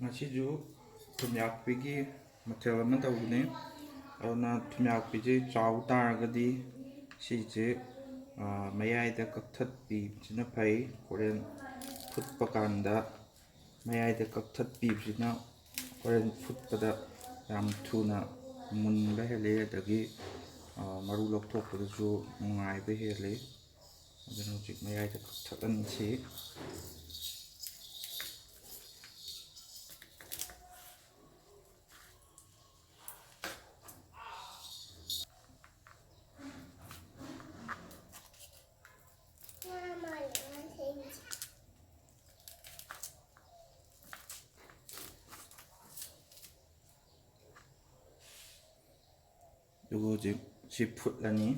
ꯉꯁꯤꯁꯨ ꯊꯨꯝꯌꯥꯛꯄꯤꯒꯤ ꯃꯊꯦꯜ ꯑꯃ ꯇꯧꯕꯅꯤ. ꯑꯗꯨꯅ ꯊꯨꯝꯌꯥꯛꯄꯤꯁꯦ ꯆꯥꯎ ꯇꯥꯔꯒꯗꯤ ꯁꯤꯁꯦ ꯃꯌꯥꯏꯗ ꯀꯛꯊꯠꯄꯤꯕꯁꯤꯅ ꯐꯩ. ꯍꯣꯔꯦꯟ ꯐꯨꯠꯄ ꯀꯥꯟꯗ ꯃꯌꯥꯏꯗ ꯀꯛꯊꯠꯄꯤꯕꯁꯤꯅ ꯍꯣꯔꯦꯟ ꯐꯨꯠꯄꯗ ꯌꯥꯝ ꯊꯨꯅ ꯃꯨꯟꯕ ꯍꯦꯜꯂꯤ, ꯑꯗꯒꯤ ꯃꯔꯨ ꯂꯧꯊꯣꯛꯄꯗꯁꯨ ꯅꯨꯡꯉꯥꯏꯕ ꯍꯦꯜꯂꯤ. ꯑꯗꯨꯅ ꯍꯧꯖꯤꯛ ꯃꯌꯥꯏꯗ ꯀꯛꯊꯠꯂꯅꯤ. ꯑꯗꯨꯒ ꯍꯧꯖꯤꯛ ꯁꯤ ꯐꯨꯠꯂꯅꯤ.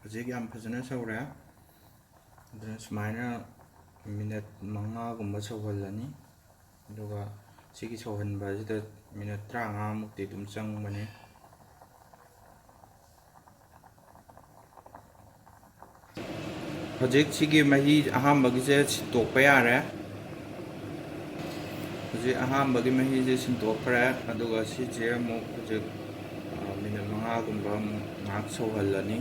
ꯍꯧꯖꯤꯛ ꯌꯥꯝ ꯐꯖꯅ ꯁꯧꯔꯦ. ꯑꯗꯨꯅ ꯁꯨꯃꯥꯏꯅ ꯃꯤꯅꯠ 5ꯒꯨꯝꯕ ꯁꯧꯍꯜꯂꯅꯤ. ꯑꯗꯨꯒ ꯁꯤꯒꯤ ꯁꯧꯍꯟꯕ ꯑꯁꯤꯗ ꯃꯤꯅꯠ 35ꯃꯨꯛꯇꯤ ꯑꯗꯨꯝ ꯆꯪꯕꯅꯤ. ꯍꯧꯖꯤꯛ ꯁꯤꯒꯤ ꯃꯍꯤ ꯑꯍꯥꯟꯕꯒꯤꯁꯦ ꯁꯤꯟꯇꯣꯛꯄ ꯌꯥꯔꯦ. ꯍꯧꯖꯤꯛ ꯑꯍꯥꯟꯕꯒꯤ ꯃꯍꯤꯁꯦ ꯁꯤꯟꯇꯣꯛꯈ꯭ꯔꯦ. ꯑꯗꯨꯒ ꯁꯤꯁꯦ ꯑꯃꯨꯛ ꯍꯧꯖꯤꯛ ꯃꯤꯅꯠ 5ꯒꯨꯝꯕ ꯑꯃꯨꯛ ꯉꯥꯏꯍꯥꯛ ꯁꯧꯍꯜꯂꯅꯤ.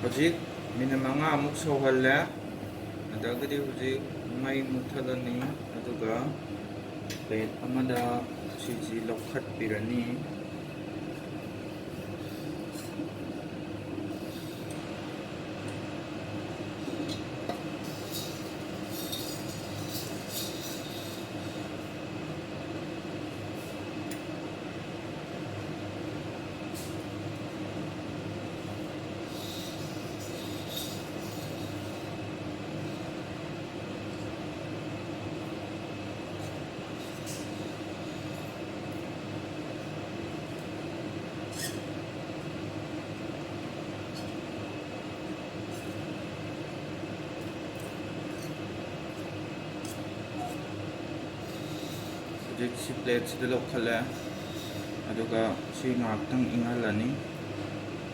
ꯍꯧꯖꯤꯛ ꯃꯤꯅꯠ 5 ꯑꯃꯨꯛ ꯁꯧꯍꯜꯂꯦ. ꯑꯗꯒꯤꯗꯤ ꯍꯧꯖꯤꯛ ꯃꯩ ꯃꯨꯠꯊꯠꯂꯅꯤ. ꯑꯗꯨꯒ ꯄ꯭ꯂꯦꯠ ꯑꯃꯗ ꯁꯤꯁꯤ ꯂꯧꯈꯠꯄꯤꯔꯅꯤ. ꯍꯧꯖꯤꯛ ꯁꯤ ꯄ꯭ꯂꯦꯠꯁꯤꯗ ꯂꯧꯈꯠꯂꯦ. ꯑꯗꯨꯒ ꯁꯤ ꯉꯥꯏꯍꯥꯛꯇꯪ ꯏꯪꯍꯜꯂꯅꯤ,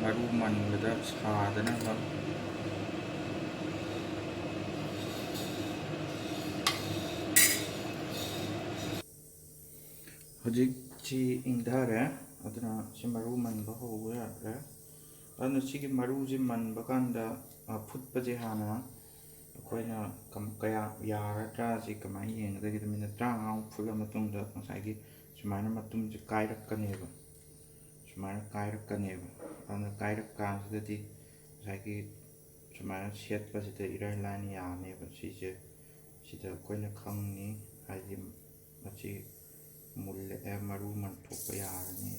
ꯃꯔꯨ ꯃꯟꯕꯗ ꯁꯥꯗꯅꯕ. ꯍꯧꯖꯤꯛ ꯁꯤ ꯏꯪꯊꯔꯦ. ꯑꯗꯨꯅ ꯁꯤ ꯃꯔꯨ ꯃꯟꯕ ꯍꯧꯕ ꯌꯥꯔꯦ. ꯑꯗꯨꯅ ꯁꯤꯒꯤ ꯃꯔꯨꯁꯤ ꯃꯟꯕ ꯀꯥꯟꯗ ꯐꯨꯠꯄꯁꯦ ꯍꯥꯟꯅ ꯑꯩꯈꯣꯏꯅ ꯀꯌꯥ ꯌꯥꯔꯗ꯭ꯔꯥ ꯁꯤ ꯀꯃꯥꯏꯅ ꯌꯦꯡꯒꯗꯒꯦꯗ ꯃꯤꯅꯠ 35ꯃꯨꯛ ꯐꯨꯠꯂ ꯃꯇꯨꯡꯗ ꯉꯁꯥꯏꯒꯤ ꯁꯨꯃꯥꯏꯅ ꯃꯇꯨꯝꯁꯦ ꯀꯥꯏꯔꯛꯀꯅꯦꯕ. ꯑꯗꯨꯅ ꯀꯥꯏꯔꯛꯀꯥꯟꯁꯤꯗꯗꯤ ꯉꯁꯥꯏꯒꯤ ꯁꯨꯃꯥꯏꯅ ꯁꯦꯠꯄꯁꯤꯗ ꯏꯔꯥꯏ ꯂꯥꯏꯅ ꯌꯥꯅꯦꯕ. ꯁꯤꯗ ꯑꯩꯈꯣꯏꯅ ꯈꯪꯅꯤ, ꯍꯥꯏꯗꯤ ꯃꯁꯤ ꯃꯨꯜꯂꯛꯑꯦ, ꯃꯔꯨ ꯃꯟꯊꯣꯛꯄ ꯌꯥꯔꯅꯤ.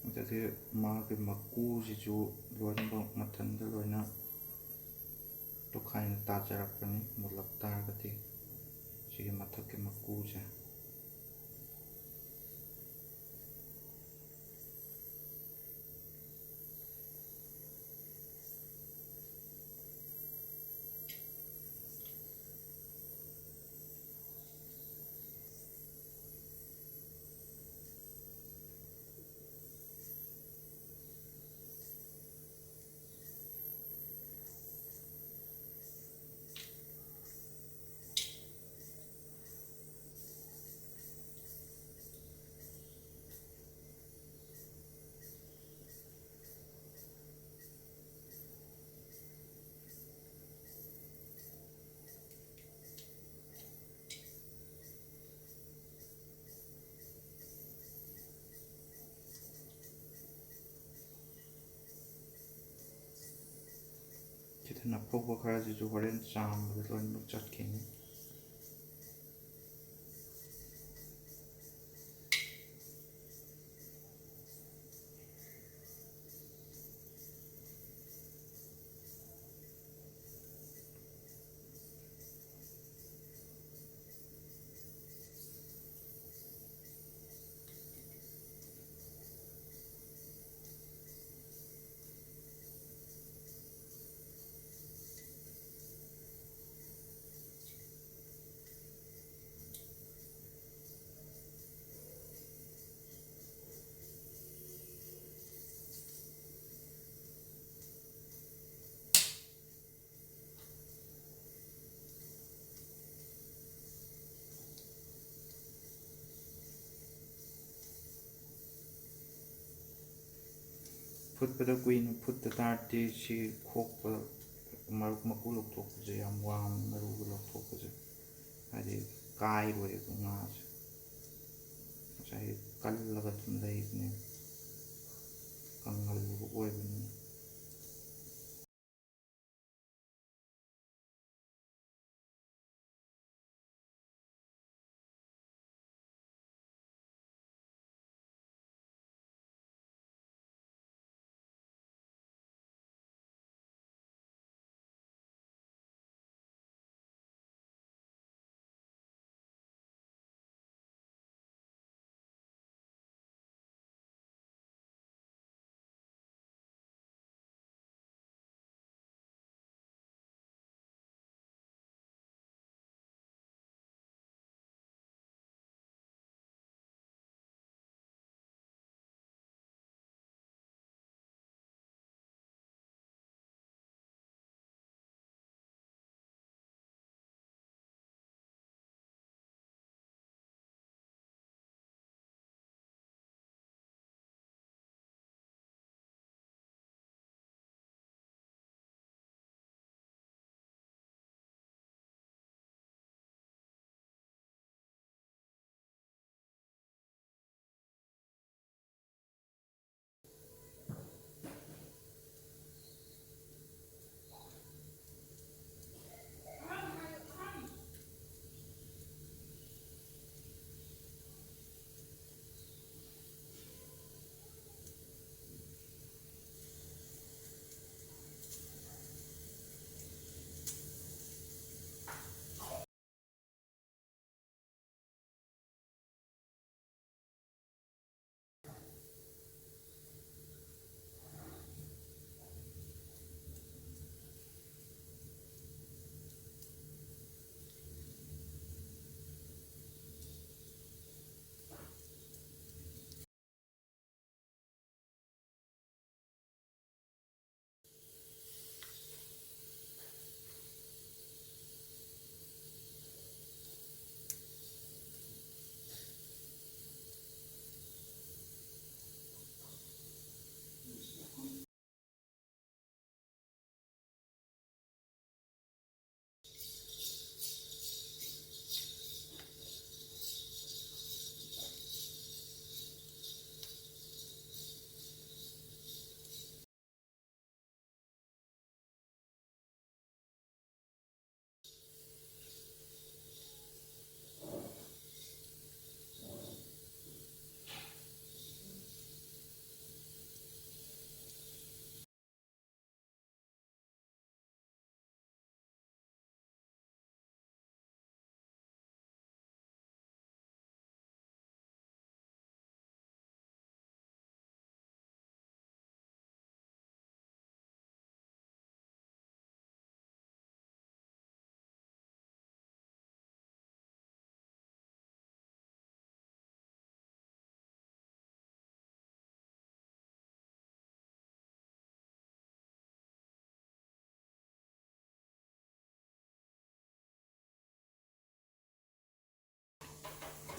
ꯑꯗꯒꯤ ꯃꯥꯒꯤ ꯃꯀꯨꯁꯤꯁꯨ ꯂꯣꯏꯅꯃꯛ ꯃꯊꯟꯇ ꯂꯣꯏꯅ ꯇꯣꯈꯥꯏꯅ ꯇꯥꯖꯔꯛꯄꯅꯤ ꯃꯨꯜꯂꯛ ꯇꯥꯔꯒꯗꯤ. ꯁꯤꯒꯤ ꯃꯊꯛꯀꯤ ꯃꯀꯨꯁꯦ ꯄꯦꯠꯊꯅ ꯐꯧꯕ ꯈꯔꯁꯤꯁꯨ ꯍꯣꯔꯦꯟ ꯆꯥꯝꯕꯗ ꯂꯣꯏꯅꯃꯛ ꯆꯠꯈꯤꯅꯤ꯫ ꯐꯨꯠꯄꯗ ꯀꯨꯏꯅ ꯐꯨꯠꯇ ꯇꯥꯔꯗꯤ ꯁꯤ ꯈꯣꯛꯄ ꯃꯀꯨ ꯂꯧꯊꯣꯛꯄꯁꯦ ꯌꯥꯝ ꯋꯥꯕꯅꯤ, ꯃꯔꯨꯒ ꯂꯧꯊꯣꯛꯄꯁꯦ ꯍꯥꯏꯗꯤ ꯀꯥꯏꯔꯣꯏꯕ ꯉꯥꯁꯦ, ꯉꯁꯥꯏ ꯀꯜꯂꯒ ꯑꯗꯨꯝ ꯂꯩꯕꯅꯦ ꯀꯪꯍꯜꯂꯒ ꯑꯣꯏꯕꯅꯤꯅ꯫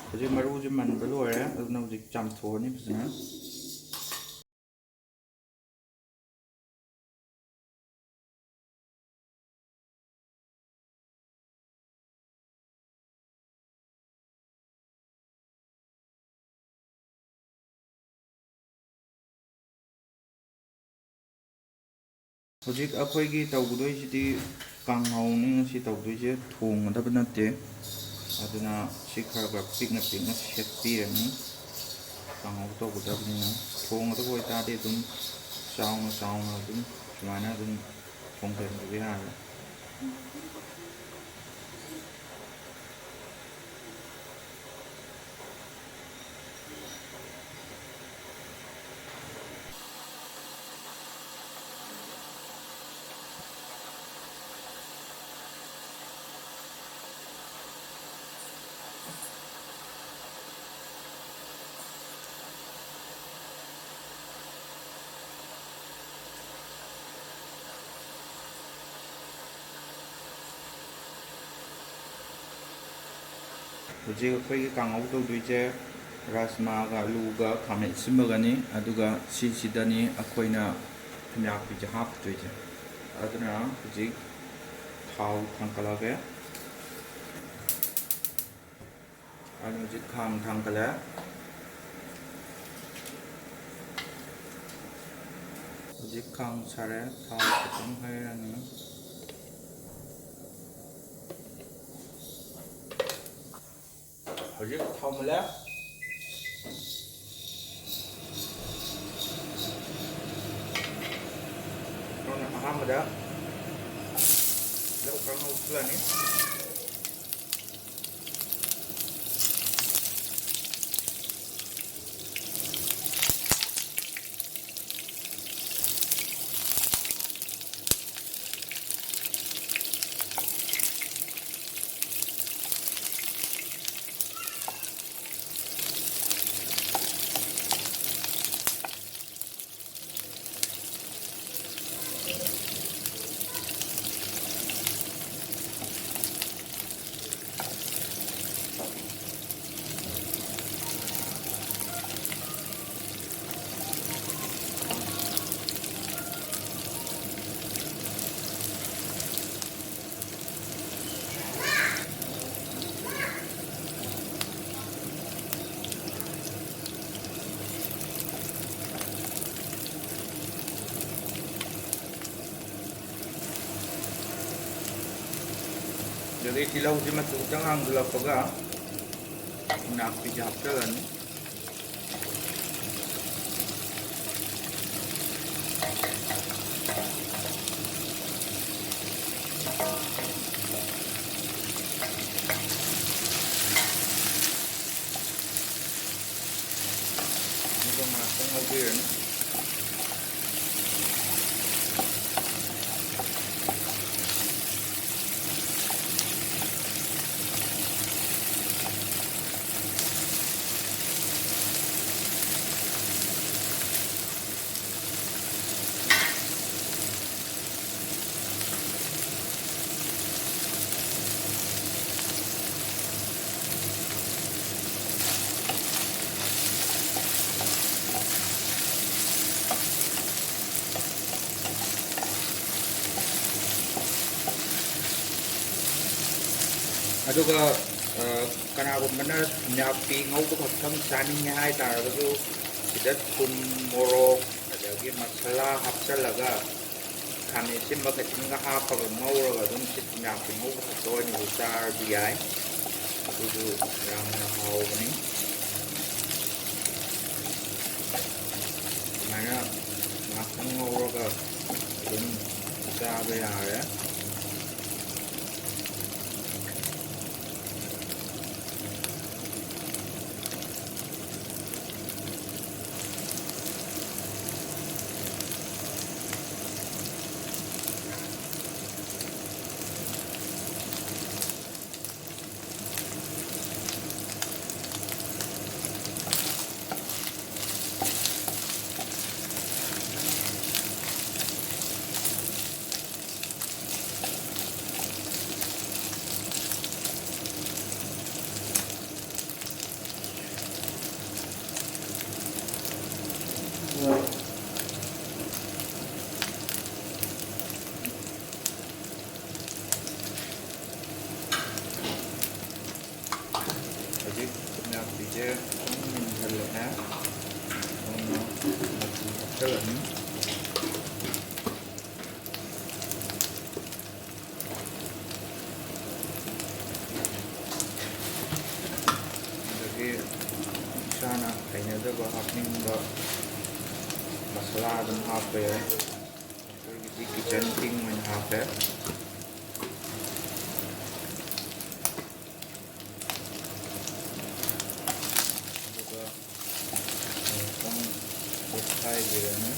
ꯍꯧꯖꯤꯛ ꯃꯔꯨꯁꯦ ꯃꯟꯕ ꯂꯣꯏꯔꯦ, ꯑꯗꯨꯅ ꯍꯧꯖꯤꯛ ꯆꯥꯝꯊꯣꯛꯑꯅꯤ ꯐꯖꯅ꯫ ꯍꯧꯖꯤꯛ ꯑꯩꯈꯣꯏꯒꯤ ꯇꯧꯒꯗꯣꯏꯁꯤꯗꯤ ꯀꯥꯡꯍꯧꯅꯤ ꯉꯁꯤ ꯇꯧꯗꯣꯏꯁꯦ, ꯊꯣꯡꯒꯗꯕ ꯅꯠꯇꯦ꯫ ꯑꯗꯨꯅ ꯁꯤ ꯈꯔ ꯄꯤꯛꯅ ꯄꯤꯛꯅ ꯁꯦꯠꯄꯤꯔꯅꯤ, ꯀꯥꯡꯍꯧ ꯇꯧꯒꯗꯕꯅꯤꯅ꯫ ꯊꯣꯡꯒꯗꯕ ꯑꯣꯏꯇꯥꯔꯗꯤ ꯑꯗꯨꯝ ꯆꯥꯎꯅ ꯆꯥꯎꯅ ꯑꯗꯨꯝ ꯁꯨꯃꯥꯏꯅ ꯑꯗꯨꯝ ꯊꯣꯡꯖꯤꯟꯈꯤꯕ ꯌꯥꯔꯦ꯫ ꯍꯧꯖꯤꯛ ꯑꯩꯈꯣꯏꯒꯤ ꯀꯥꯡꯍꯧ ꯇꯧꯗꯣꯏꯁꯦ ꯔꯥꯖꯃꯥꯒ ꯑꯂꯨꯒ ꯈꯥꯃꯦꯟ ꯑꯁꯤꯟꯕꯒꯅꯤ, ꯑꯗꯨꯒ ꯁꯤꯁꯤꯗꯅꯤ ꯑꯩꯈꯣꯏꯅ ꯊꯨꯝꯌꯥꯛꯄꯤꯁꯦ ꯍꯥꯞꯇꯣꯏꯁꯦ꯫ ꯑꯗꯨꯅ ꯍꯧꯖꯤꯛ ꯊꯥꯎ ꯊꯥꯡꯀꯠꯂꯒꯦ꯫ ꯑꯗꯨ ꯍꯧꯖꯤꯛ ꯈꯥꯡ ꯊꯥꯡꯀꯠꯂꯦ꯫ ꯍꯧꯖꯤꯛ ꯈꯥꯡ ꯁꯥꯔꯦ, ꯊꯥꯎ ꯈꯤꯇꯪ ꯍꯩꯔꯅꯤ꯫ ꯍꯧꯖꯤꯛ ꯊꯥꯎ ꯃꯨꯜꯂꯦ꯫ ꯑꯍꯥꯟꯕꯗ ꯇꯤꯜꯍꯧ ꯈꯔ ꯉꯧꯁꯤꯜꯂꯅꯤ꯫ ꯑꯗꯨꯗꯒꯤ ꯇꯤꯜꯍꯧꯁꯤ ꯃꯆꯨ ꯈꯤꯇꯪ ꯉꯥꯡꯁꯤꯜꯂꯛꯄꯒ ꯊꯨꯝꯌꯥꯛꯄꯤꯁꯦ ꯍꯥꯞꯆꯤꯜꯂꯅꯤ꯫ ꯑꯗꯨꯒ ꯉꯥꯏꯍꯥꯛꯇꯪ ꯉꯧꯕꯤꯔꯅꯤ꯫ ꯑꯗꯨꯒ ꯀꯅꯥꯒꯨꯝꯕꯅ ꯊꯨꯝꯌꯥꯛꯄꯤ ꯉꯧꯕ ꯈꯛꯇꯪ ꯆꯥꯅꯤꯡꯉꯦ ꯍꯥꯏꯇꯥꯔꯒꯁꯨ ꯁꯤꯗ ꯊꯨꯝ, ꯃꯣꯔꯣꯛ, ꯑꯗꯒꯤ ꯃꯁꯥꯂꯥ ꯍꯥꯞꯆꯤꯜꯂꯒ ꯈꯥꯃꯦꯟ ꯑꯁꯤꯟꯕ ꯈꯤꯇꯪꯒ ꯍꯥꯞꯄꯒ ꯉꯧꯔꯒ ꯑꯗꯨꯝ ꯁꯤ ꯊꯨꯝꯌꯥꯛꯄꯤ ꯉꯧꯕ ꯈꯛꯇ ꯑꯣꯏꯅꯁꯨ ꯆꯥꯔꯁꯨ ꯌꯥꯏ꯫ ꯑꯗꯨꯁꯨ ꯌꯥꯝꯅ ꯍꯥꯎꯕꯅꯤ꯫ ꯑꯗꯨꯃꯥꯏꯅ ꯉꯥꯛꯇꯪ ꯉꯧꯔꯒ ꯑꯗꯨꯝ ꯆꯥꯕ ꯌꯥꯔꯦ꯫ ꯍꯧꯖꯤꯛ ꯊꯨꯝꯌꯥꯛꯄꯤꯁꯦ ꯑꯗꯨꯝ ꯃꯨꯟꯍꯜꯂꯛꯑꯦ꯫ ꯑꯗꯨꯅ ꯃꯆꯨ ꯍꯥꯞꯆꯤꯜꯂꯅꯤ꯫ masala ꯑꯗꯨꯝ ꯍꯥꯞꯄ ꯌꯥꯏ ꯑꯩꯈꯣꯏꯒꯤꯗꯤ ꯀꯤꯆꯟ ꯀꯤꯡ ꯑꯣꯏꯅ ꯍꯥꯞꯄꯦ ꯑꯗꯨꯒ ꯉꯥꯛꯇꯪ ꯑꯣꯠꯈꯥꯏꯕꯤꯔꯅꯤ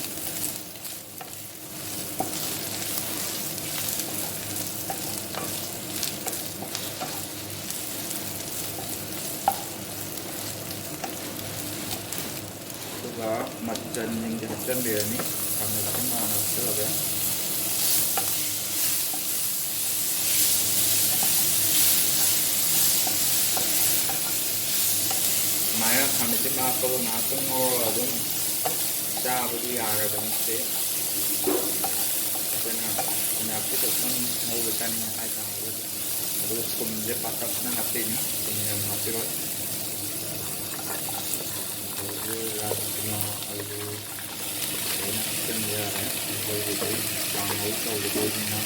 ꯑꯗꯨꯒ ꯃꯆꯜꯁꯤꯡꯁꯦ ꯍꯥꯞꯆꯤꯟꯕꯤꯔꯅꯤ ꯈꯥꯃꯦꯟꯁꯤꯟ ꯍꯥꯟꯅ ꯍꯥꯞꯆꯤꯜꯂꯒ ꯁꯨꯃꯥꯏꯅ ꯈꯥꯃꯦꯟꯁꯤꯟ ꯍꯥꯞꯄꯒ ꯉꯥꯏꯍꯥꯛꯇꯪ ꯉꯧꯔꯒ ꯑꯗꯨꯝ ꯆꯥꯕꯗꯤ ꯌꯥꯔꯕꯅꯤ ꯁꯤ ꯑꯩꯈꯣꯏꯅ ꯊꯨꯝꯌꯥꯛꯄꯤ ꯈꯛꯇꯪ ꯉꯧꯕ ꯆꯥꯅꯤꯡꯉꯦ ꯍꯥꯏꯇꯥꯔꯒꯗꯤ ꯑꯗꯨꯒ ꯊꯨꯝꯁꯦ ꯄꯥꯇꯛꯅ ꯍꯥꯞꯄꯤꯅꯤ ꯊꯨꯝ ꯌꯥꯝ ꯍꯥꯞꯄꯤꯔꯣꯏ ꯑꯗꯒꯤ ꯔꯥꯖꯃꯥ ꯑꯂꯨ ꯂꯣꯏꯅ ꯍꯥꯞꯆꯤꯟꯕ ꯌꯥꯔꯦ ꯑꯩꯈꯣꯏꯒꯤꯗꯤ ꯀꯥꯡꯍꯧ ꯇꯧꯒꯗꯣꯏꯅꯤꯅ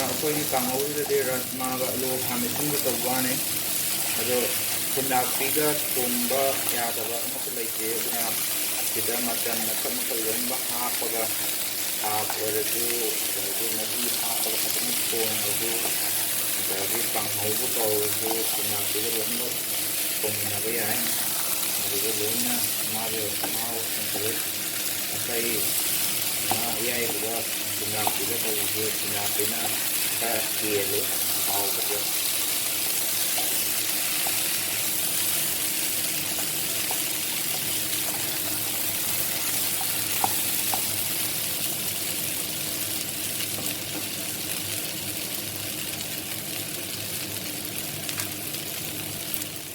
ꯑꯩꯈꯣꯏꯒꯤ ꯀꯥꯡꯍꯧꯁꯤꯗꯗꯤ ꯔꯥꯖꯃꯥꯒ ꯑꯂꯨ ꯈꯥꯃꯦꯟꯁꯤꯟꯒ ꯇꯧꯕ ꯋꯥꯅꯤ ꯑꯗꯣ ꯊꯨꯝꯌꯥꯛꯄꯤꯒ ꯊꯣꯡꯕ ꯌꯥꯗꯕ ꯑꯃꯁꯨ ꯂꯩꯇꯦ ꯑꯗꯨꯅ ꯁꯤꯗ ꯃꯆꯜ ꯃꯈꯜ ꯃꯈꯜ ꯂꯣꯏꯅꯃꯛ ꯍꯥꯞꯄꯒ ꯁꯥꯛ ꯑꯣꯏꯔꯁꯨ ꯑꯗꯒꯤ ꯃꯍꯤ ꯍꯥꯞꯄꯒ ꯐꯖꯅ ꯊꯣꯡꯉꯁꯨ ꯑꯗꯒꯤ ꯀꯥꯡꯍꯧꯕꯨ ꯇꯧꯔꯁꯨ ꯊꯨꯝꯌꯥꯛꯄꯤꯒ ꯂꯣꯏꯅꯃꯛ ꯊꯣꯡꯃꯤꯟꯅꯕ ꯌꯥꯏ ꯑꯗꯨꯒ ꯂꯣꯏꯅ ꯃꯥꯒꯤ ꯃꯍꯥꯎ ꯍꯦꯟꯒꯠꯂꯤ ꯑꯇꯩ ꯉꯥ ꯑꯌꯥꯏꯕꯒ ꯊꯨꯝꯌꯥꯛꯄꯤꯒ ꯇꯧꯕꯁꯦ ꯊꯨꯝꯌꯥꯛꯄꯤꯅ ꯈꯔ ꯍꯦꯜꯂꯤ ꯍꯥꯎꯕꯁꯦ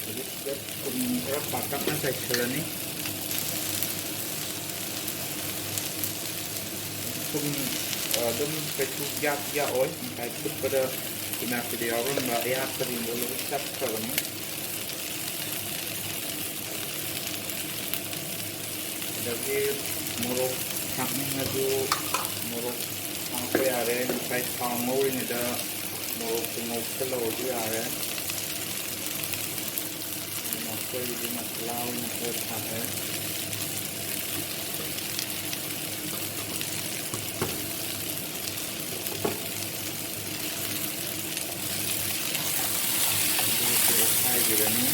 ꯍꯧꯖꯤꯛꯁꯤꯗ ꯊꯨꯝ ꯈꯔ ꯄꯥꯇꯛꯅ ꯆꯥꯏꯁꯤꯜꯂꯅꯤ ꯊꯨꯝ ꯑꯗꯨꯝ ꯀꯩꯁꯨ ꯌꯥꯛꯑꯣꯏ ꯉꯁꯥꯏ ꯐꯨꯠꯄꯗ ꯊꯨꯝꯌꯥꯛꯄꯤꯗ ꯌꯥꯎꯔꯝꯕ ꯑꯌꯥꯛꯄꯁꯤꯡꯗꯣ ꯂꯣꯏ ꯆꯠꯈ꯭ꯔꯕꯅꯤ ꯑꯗꯒꯤ ꯃꯣꯔꯣꯛ ꯊꯥꯛꯅꯤꯡꯉꯁꯨ ꯃꯣꯔꯣꯛ ꯊꯥꯛꯄ ꯌꯥꯔꯦ ꯉꯁꯥꯏ ꯊꯥꯎ ꯉꯧꯔꯤꯉꯩꯗ ꯃꯣꯔꯣꯛꯇꯨ ꯉꯧꯁꯜꯍꯧꯔꯁꯨ ꯌꯥꯔꯦ ꯑꯩꯈꯣꯏꯒꯤꯗꯤ ꯃꯁꯥꯂꯥ ꯑꯣꯏꯅ ꯈꯔ ꯊꯥꯛꯑꯦ ꯑꯗꯨꯁꯨ ꯑꯣꯠꯈꯥꯏꯕꯤꯔꯅꯤ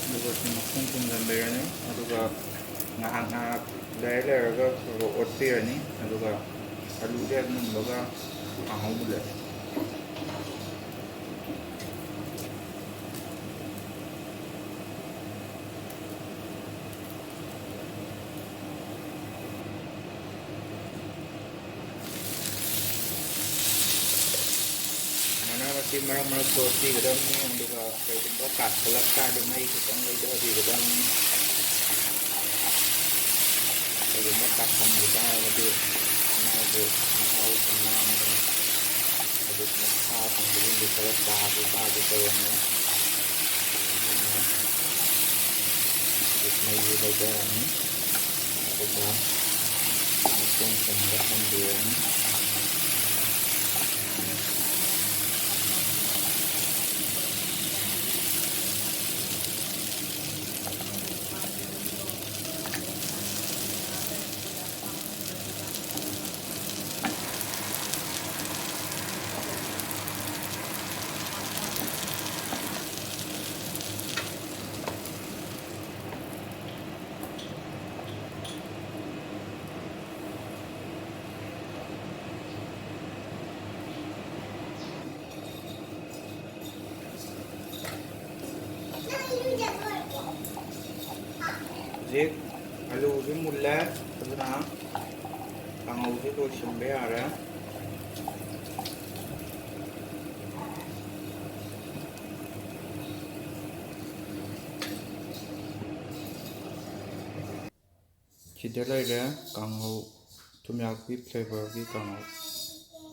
ꯑꯗꯨꯒ ꯁꯤ ꯃꯈꯨꯝ ꯈꯨꯝꯖꯤꯟꯕꯤꯔꯅꯤ ꯑꯗꯨꯒ ꯉꯥꯏꯍꯥꯛ ꯂꯩꯔꯒ ꯑꯣꯠꯄꯤꯔꯅꯤ ꯑꯗꯨꯒ ꯑꯂꯨꯁꯦ ꯍꯦꯛ ꯃꯨꯟꯕꯒ ꯀꯥꯡꯍꯧ ꯃꯨꯜꯂꯅꯤ ꯃꯁꯤ ꯃꯔꯛ ꯃꯔꯛꯇ ꯑꯣꯠꯄꯤꯒꯗꯕꯅꯤ ꯑꯗꯨꯒ ꯀꯩꯒꯨꯝꯕ ꯀꯥꯁꯜꯂꯛ ꯇꯥꯔꯗꯤ ꯃꯩ ꯈꯤꯇꯪ ꯂꯩꯊꯕꯤꯒꯗꯕꯅꯤ ꯀꯩꯒꯨꯝꯕ ꯀꯥꯁꯟꯈꯤ ꯇꯥꯔꯒꯗꯤ ꯃꯥꯒꯤ ꯃꯍꯥꯎꯁꯨ ꯃꯥꯡꯒꯅꯤ ꯁꯥ ꯊꯣꯡꯕꯁꯤꯡꯗꯨ ꯈꯔ ꯆꯥꯒꯦ ꯇꯧꯔꯝꯃꯦ ꯃꯩꯁꯨ ꯂꯩꯊꯔꯅꯤ ꯑꯗꯨꯒ ꯃꯈꯣꯡ ꯁꯨꯝꯃꯒ ꯊꯝꯕꯤꯔꯅꯤ ꯍꯧꯖꯤꯛ ꯑꯂꯨꯁꯤ ꯃꯨꯜꯂꯦ ꯑꯗꯨꯅ ꯀꯥꯡꯍꯧꯁꯤ ꯂꯣꯏꯁꯤꯟꯕ ꯌꯥꯔꯦ ꯁꯤꯗ ꯂꯩꯔꯦ ꯀꯥꯡꯍꯧ ꯊꯨꯝꯌꯥꯛꯄꯤ ꯐ꯭ꯂꯦꯚꯔꯒꯤ ꯀꯥꯡꯍꯧ